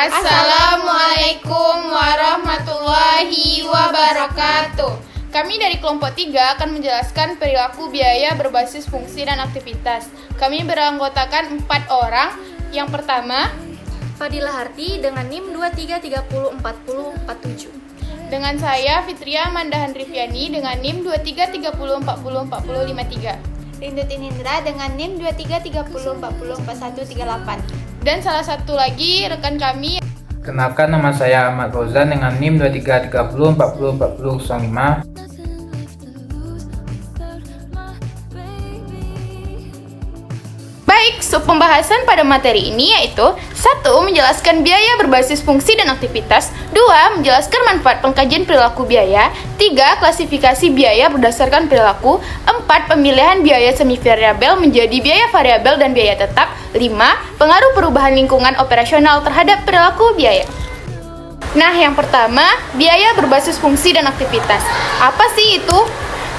Assalamualaikum warahmatullahi wabarakatuh. Kami dari kelompok 3 akan menjelaskan perilaku biaya berbasis fungsi dan aktivitas. Kami beranggotakan 4 orang. Yang pertama, Fadilah Harti dengan NIM 23304047. Dengan saya Fitria Mandahan Riviani dengan NIM 2330404053. Rindutin Indra dengan NIM 2330404138. Dan salah satu lagi rekan kami. Kenalkan, nama saya Ahmad Fauzan dengan NIM 2330404005. Baik, pembahasan pada materi ini yaitu 1. Menjelaskan biaya berbasis fungsi dan aktivitas. 2. Menjelaskan manfaat pengkajian perilaku biaya. 3. Klasifikasi biaya berdasarkan perilaku. 4. Pemilihan biaya semi variabel menjadi biaya variabel dan biaya tetap. 5. Pengaruh perubahan lingkungan operasional terhadap perilaku biaya. Nah, yang pertama, biaya berbasis fungsi dan aktivitas. Apa sih itu?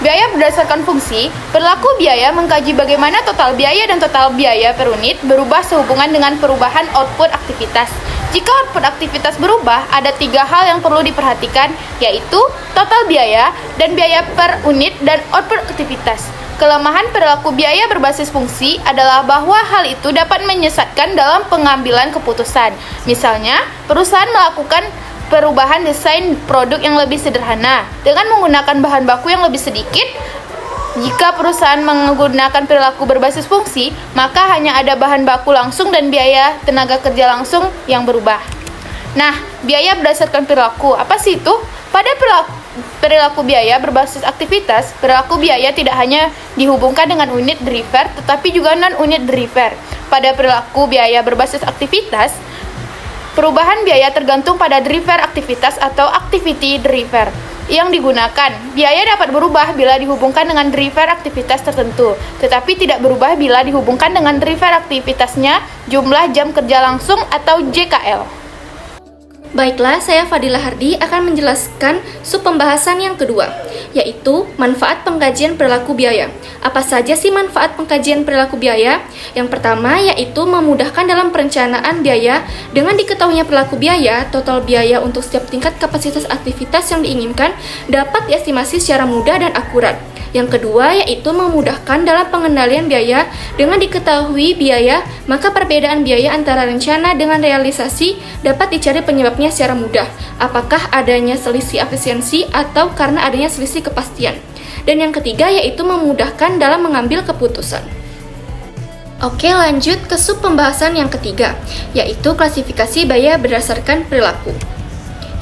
Biaya berdasarkan fungsi, perilaku biaya mengkaji bagaimana total biaya dan total biaya per unit berubah sehubungan dengan perubahan output aktivitas. Jika output aktivitas berubah, ada 3 hal yang perlu diperhatikan, yaitu total biaya dan biaya per unit dan output aktivitas. Kelemahan perilaku biaya berbasis fungsi adalah bahwa hal itu dapat menyesatkan dalam pengambilan keputusan. Misalnya, perusahaan melakukan perubahan desain produk yang lebih sederhana dengan menggunakan bahan baku yang lebih sedikit. Jika perusahaan menggunakan perilaku berbasis fungsi, maka hanya ada bahan baku langsung dan biaya tenaga kerja langsung yang berubah. Nah, biaya berdasarkan perilaku, apa sih itu? Pada perilaku biaya berbasis aktivitas, perilaku biaya tidak hanya dihubungkan dengan unit driver, tetapi juga non-unit driver. Pada perilaku biaya berbasis aktivitas, perubahan biaya tergantung pada driver aktivitas atau activity driver yang digunakan. Biaya dapat berubah bila dihubungkan dengan driver aktivitas tertentu, tetapi tidak berubah bila dihubungkan dengan driver aktivitasnya, jumlah jam kerja langsung atau JKL. Baiklah, saya Fadilah Hardi akan menjelaskan pembahasan yang kedua, yaitu manfaat pengkajian perilaku biaya. Apa saja sih manfaat pengkajian perilaku biaya? Yang pertama yaitu memudahkan dalam perencanaan biaya. Dengan diketahuinya perilaku biaya, total biaya untuk setiap tingkat kapasitas aktivitas yang diinginkan dapat diestimasi secara mudah dan akurat. Yang kedua yaitu memudahkan dalam pengendalian biaya. Dengan diketahui biaya, maka perbedaan biaya antara rencana dengan realisasi dapat dicari penyebabnya secara mudah. Apakah adanya selisih efisiensi atau karena adanya selisih kepastian. Dan yang ketiga yaitu memudahkan dalam mengambil keputusan. Oke, lanjut ke pembahasan yang ketiga, yaitu klasifikasi biaya berdasarkan perilaku.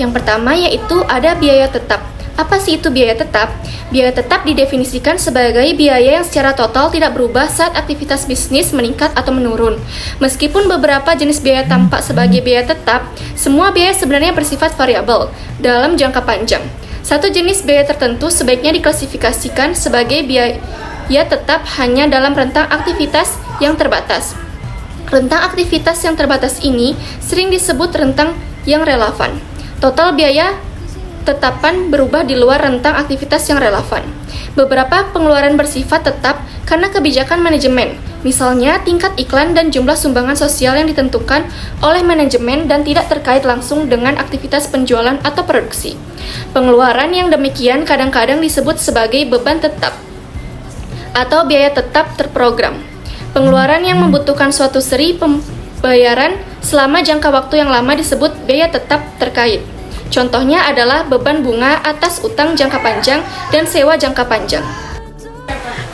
Yang pertama yaitu ada biaya tetap. Apa sih itu biaya tetap? Biaya tetap didefinisikan sebagai biaya yang secara total tidak berubah saat aktivitas bisnis meningkat atau menurun. Meskipun beberapa jenis biaya tampak sebagai biaya tetap, semua biaya sebenarnya bersifat variabel dalam jangka panjang. Satu jenis biaya tertentu sebaiknya diklasifikasikan sebagai biaya tetap hanya dalam rentang aktivitas yang terbatas. Rentang aktivitas yang terbatas ini sering disebut rentang yang relevan. Total biaya tetapan berubah di luar rentang aktivitas yang relevan. Beberapa pengeluaran bersifat tetap karena kebijakan manajemen, misalnya tingkat iklan dan jumlah sumbangan sosial yang ditentukan oleh manajemen dan tidak terkait langsung dengan aktivitas penjualan atau produksi. Pengeluaran yang demikian kadang-kadang disebut sebagai beban tetap atau biaya tetap terprogram. Pengeluaran yang membutuhkan suatu seri pembayaran selama jangka waktu yang lama disebut biaya tetap terkait. Contohnya adalah beban bunga atas utang jangka panjang dan sewa jangka panjang.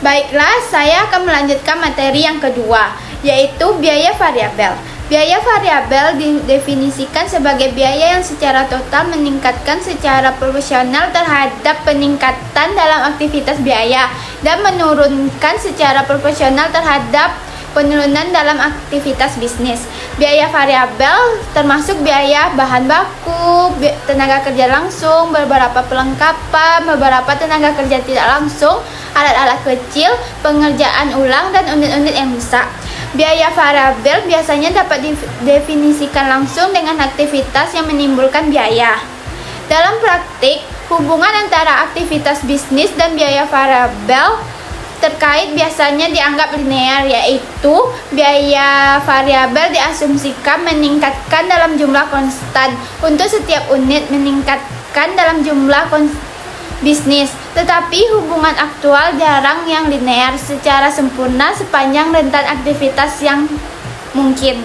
Baiklah, saya akan melanjutkan materi yang kedua, yaitu biaya variabel. Biaya variabel didefinisikan sebagai biaya yang secara total meningkatkan secara proporsional terhadap peningkatan dalam aktivitas biaya dan menurunkan secara proporsional terhadap penurunan dalam aktivitas bisnis. Biaya variabel termasuk biaya bahan baku, tenaga kerja langsung, beberapa perlengkapan, beberapa tenaga kerja tidak langsung, alat-alat kecil, pengerjaan ulang, dan unit-unit yang rusak. Biaya variabel biasanya dapat didefinisikan langsung dengan aktivitas yang menimbulkan biaya. Dalam praktik, hubungan antara aktivitas bisnis dan biaya variabel terkait biasanya dianggap linear, yaitu biaya variabel diasumsikan meningkatkan dalam jumlah konstan untuk setiap unit meningkatkan dalam jumlah bisnis. Tetapi hubungan aktual jarang yang linear secara sempurna sepanjang rentan aktivitas yang mungkin.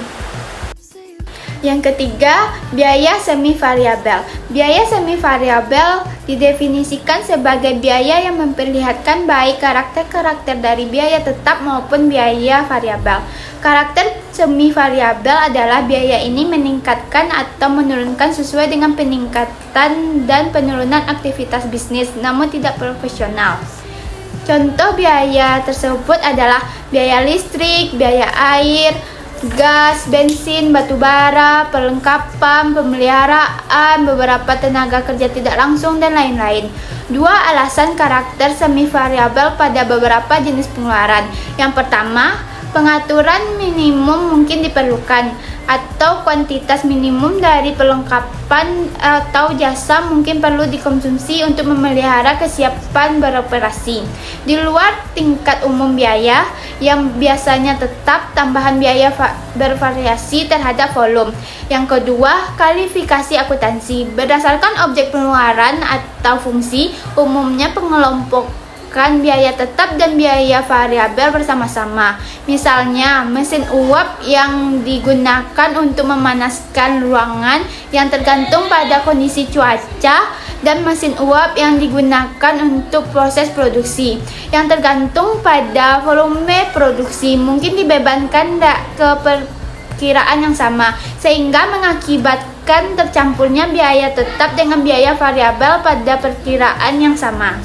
Yang ketiga, biaya semi variabel. Biaya semi variabel didefinisikan sebagai biaya yang memperlihatkan baik karakter-karakter dari biaya tetap maupun biaya variabel. Karakter semi variabel adalah biaya ini meningkatkan atau menurunkan sesuai dengan peningkatan dan penurunan aktivitas bisnis, namun tidak profesional. Contoh biaya tersebut adalah biaya listrik, biaya air, gas, bensin, batu bara, perlengkapan, pemeliharaan, beberapa tenaga kerja tidak langsung, dan lain-lain. 2 alasan karakter semi variabel pada beberapa jenis pengeluaran. Yang pertama, pengaturan minimum mungkin diperlukan, atau kuantitas minimum dari perlengkapan atau jasa mungkin perlu dikonsumsi untuk memelihara kesiapan beroperasi. Di luar tingkat umum biaya yang biasanya tetap, tambahan biaya bervariasi terhadap volume. Yang kedua, kualifikasi akuntansi. Berdasarkan objek pengeluaran atau fungsi, umumnya pengelompokan biaya tetap dan biaya variabel bersama-sama. Misalnya, mesin uap yang digunakan untuk memanaskan ruangan yang tergantung pada kondisi cuaca, dan mesin uap yang digunakan untuk proses produksi yang tergantung pada volume produksi, mungkin dibebankan ke perkiraan yang sama, sehingga mengakibatkan tercampurnya biaya tetap dengan biaya variabel pada perkiraan yang sama.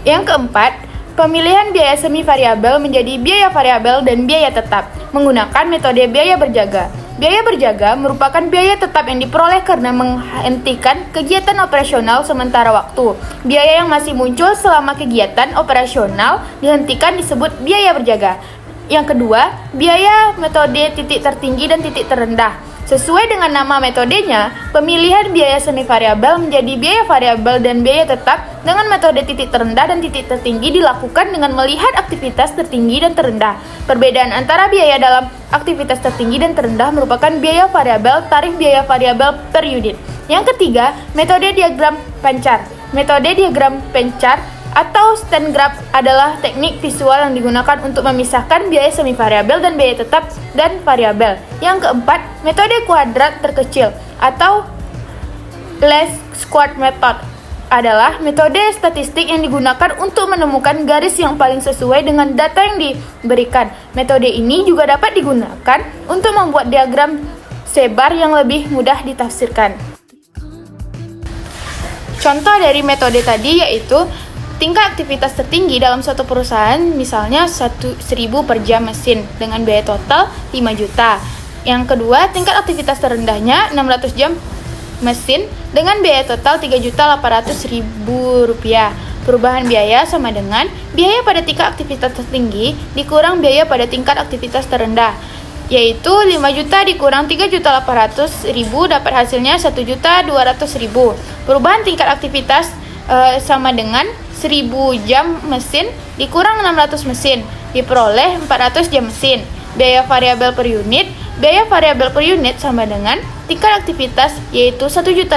Yang keempat, pemilihan biaya semi variabel menjadi biaya variabel dan biaya tetap menggunakan metode biaya berjaga. Biaya berjaga merupakan biaya tetap yang diperoleh karena menghentikan kegiatan operasional sementara waktu. Biaya yang masih muncul selama kegiatan operasional dihentikan disebut biaya berjaga. Yang kedua, biaya metode titik tertinggi dan titik terendah. Sesuai dengan nama metodenya, pemilihan biaya semi variabel menjadi biaya variabel dan biaya tetap dengan metode titik terendah dan titik tertinggi dilakukan dengan melihat aktivitas tertinggi dan terendah. Perbedaan antara biaya dalam aktivitas tertinggi dan terendah merupakan biaya variabel, tarif biaya variabel per unit. Yang ketiga, metode diagram pancar. Metode diagram pancar atau stand graph adalah teknik visual yang digunakan untuk memisahkan biaya semi variabel dan biaya tetap dan variabel. Yang keempat, metode kuadrat terkecil atau least square method adalah metode statistik yang digunakan untuk menemukan garis yang paling sesuai dengan data yang diberikan. Metode ini juga dapat digunakan untuk membuat diagram sebar yang lebih mudah ditafsirkan. Contoh dari metode tadi yaitu tingkat aktivitas tertinggi dalam suatu perusahaan, misalnya 1.000 per jam mesin dengan biaya total 5 juta. Yang kedua, tingkat aktivitas terendahnya 600 jam mesin dengan biaya total 3.800.000 rupiah. Perubahan biaya sama dengan biaya pada tingkat aktivitas tertinggi dikurang biaya pada tingkat aktivitas terendah, yaitu 5 juta dikurang 3.800.000 dapat hasilnya 1.200.000. Perubahan tingkat aktivitas sama dengan 1000 jam mesin dikurang 600 mesin, diperoleh 400 jam mesin. Biaya variabel per unit. Biaya variabel per unit sama dengan tingkat aktivitas, yaitu 1.200.000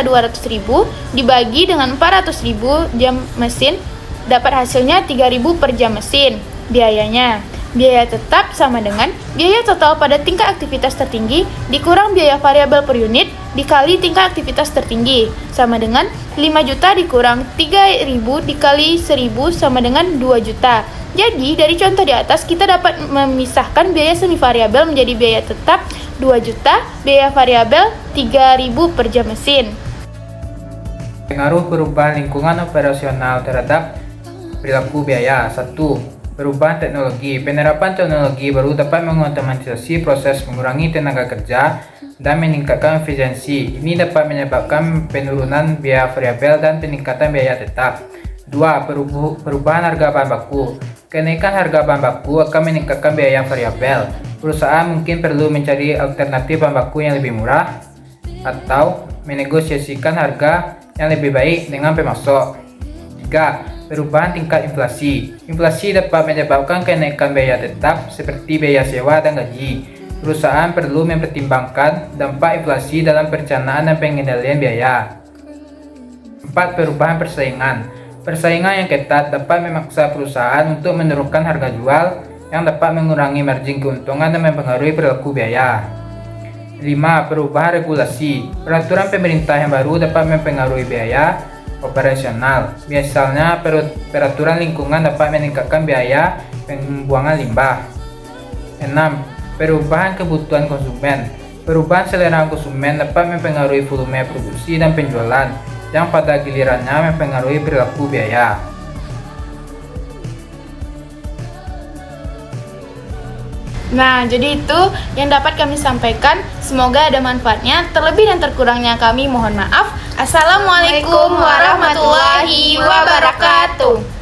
dibagi dengan 400.000 jam mesin, dapat hasilnya 3.000 per jam mesin. Biayanya. Biaya tetap sama dengan biaya total pada tingkat aktivitas tertinggi dikurang biaya variabel per unit dikali tingkat aktivitas tertinggi, sama dengan 5 juta dikurang 3.000 dikali 1.000 sama dengan 2 juta. Jadi, dari contoh di atas kita dapat memisahkan biaya semi variabel menjadi biaya tetap 2 juta, biaya variabel 3.000 per jam mesin. Pengaruh perubahan lingkungan operasional terhadap perilaku biaya. 1. Perubahan teknologi. Penerapan teknologi baru dapat mengotomatisasi proses, mengurangi tenaga kerja, dan meningkatkan efisiensi. Ini dapat menyebabkan penurunan biaya variabel dan peningkatan biaya tetap. 2. Perubahan harga bahan baku. Kenaikan harga bahan baku akan meningkatkan biaya variabel. Perusahaan mungkin perlu mencari alternatif bahan baku yang lebih murah atau menegosiasikan harga yang lebih baik dengan pemasok. 3. perubahan tingkat inflasi. Inflasi dapat menyebabkan kenaikan biaya tetap seperti biaya sewa dan gaji. Perusahaan perlu mempertimbangkan dampak inflasi dalam perencanaan dan pengendalian biaya. 4. Perubahan persaingan. Persaingan yang ketat dapat memaksa perusahaan untuk menurunkan harga jual yang dapat mengurangi margin keuntungan dan mempengaruhi perilaku biaya. 5. Perubahan regulasi. Peraturan pemerintah yang baru dapat mempengaruhi biaya operasional. Misalnya, peraturan lingkungan dapat meningkatkan biaya pembuangan limbah. 6. Perubahan kebutuhan konsumen. Perubahan selera konsumen dapat mempengaruhi volume produksi dan penjualan, yang pada gilirannya mempengaruhi perilaku biaya. Nah, jadi itu yang dapat kami sampaikan. Semoga ada manfaatnya. Terlebih dan terkurangnya kami mohon maaf. Assalamualaikum warahmatullahi wabarakatuh.